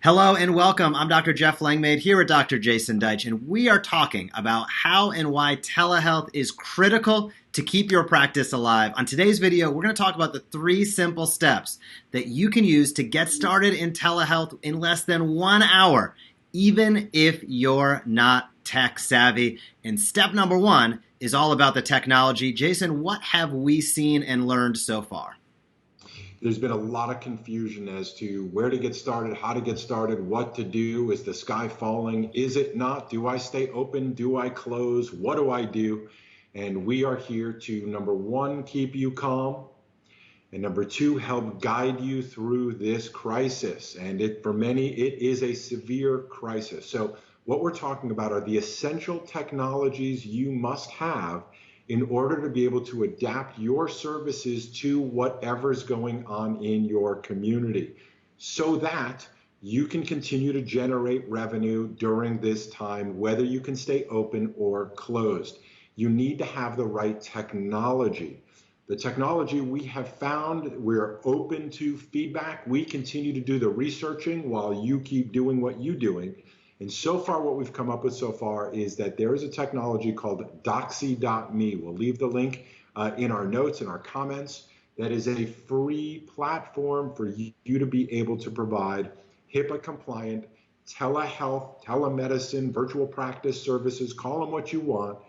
Hello and welcome. I'm Dr. Jeff Langmaid here with Dr. Jason Deitch, and we are talking about how and why telehealth is critical to keep your practice alive. On today's video, we're going to talk about the 3 simple steps that you can use to get started in telehealth in less than 1 hour, even if you're not tech savvy. And step number 1 is all about the technology. Jason, what have we seen and learned so far? There's been a lot of confusion as to where to get started, how to get started, what to do. Is the sky falling? Is it not? Do I stay open? Do I close? What do I do? And we are here to, number 1, keep you calm. And number 2, help guide you through this crisis. And for many, it is a severe crisis. So what we're talking about are the essential technologies you must have in order to be able to adapt your services to whatever's going on in your community so that you can continue to generate revenue during this time, whether you can stay open or closed. You need to have the right technology. The technology we have found, we're open to feedback. We continue to do the researching while you keep doing what you're doing. And so far, what we've come up with so far is that there is a technology called Doxy.me. We'll leave the link in our notes and our comments. That is a free platform for you to be able to provide HIPAA compliant telehealth, telemedicine, virtual practice services, call them what you want,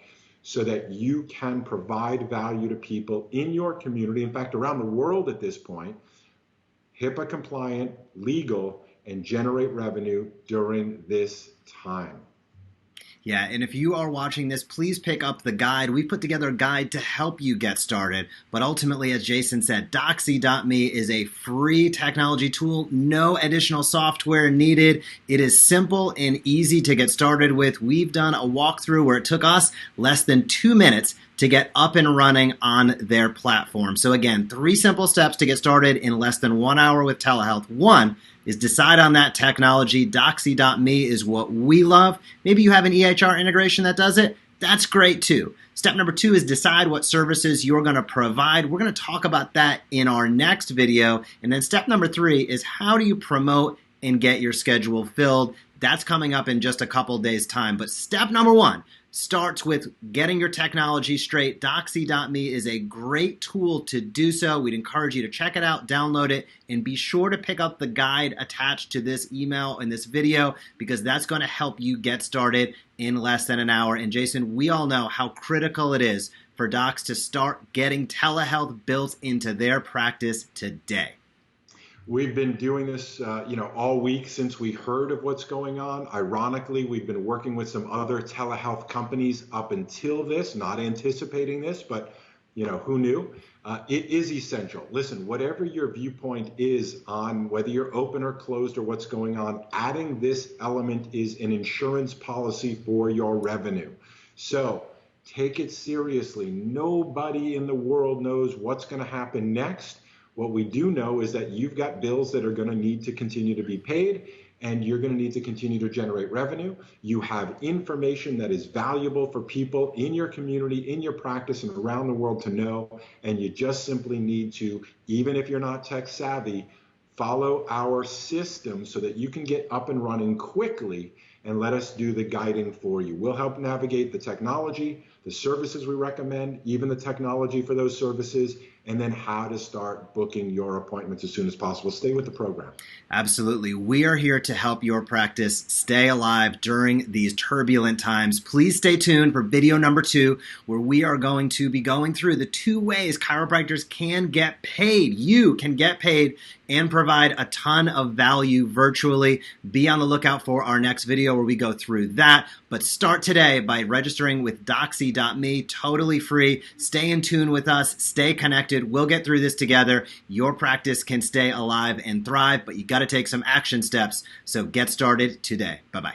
so that you can provide value to people in your community. In fact, around the world at this point, HIPAA compliant, legal, and generate revenue during this time. Yeah, and if you are watching this, please pick up the guide. We put together a guide to help you get started. But ultimately, as Jason said, Doxy.me is a free technology tool, no additional software needed. It is simple and easy to get started with. We've done a walkthrough where it took us less than 2 minutes to get up and running on their platform. So again, 3 simple steps to get started in less than 1 hour with telehealth. 1 is decide on that technology. Doxy.me is what we love. Maybe you have an EHR integration that does it. That's great too. Step number 2 is decide what services you're going to provide. We're going to talk about that in our next video. And then step number 3 is how do you promote and get your schedule filled. That's coming up in just a couple days' time. But step number 1 starts with getting your technology straight. Doxy.me is a great tool to do so. We'd encourage you to check it out, download it, and be sure to pick up the guide attached to this email and this video because that's going to help you get started in less than an hour. And Jason, we all know how critical it is for docs to start getting telehealth built into their practice today. We've been doing this, all week since we heard of what's going on. Ironically, we've been working with some other telehealth companies up until this, not anticipating this, but who knew? It is essential. Listen, whatever your viewpoint is on whether you're open or closed or what's going on, adding this element is an insurance policy for your revenue. So take it seriously. Nobody in the world knows what's going to happen next. What we do know is that you've got bills that are going to need to continue to be paid, and you're going to need to continue to generate revenue. You have information that is valuable for people in your community, in your practice, and around the world to know, and you just simply need to, even if you're not tech savvy, follow our system so that you can get up and running quickly and let us do the guiding for you. We'll help navigate the technology, the services we recommend, even the technology for those services, and then how to start booking your appointments as soon as possible. Stay with the program. Absolutely. We are here to help your practice stay alive during these turbulent times. Please stay tuned for video number 2, where we are going to be going through the 2 ways chiropractors can get paid. You can get paid and provide a ton of value virtually. Be on the lookout for our next video where we go through that. But start today by registering with Doxy.me, totally free. Stay in tune with us. Stay connected. We'll get through this together. Your practice can stay alive and thrive, but you got to take some action steps. So get started today. Bye-bye.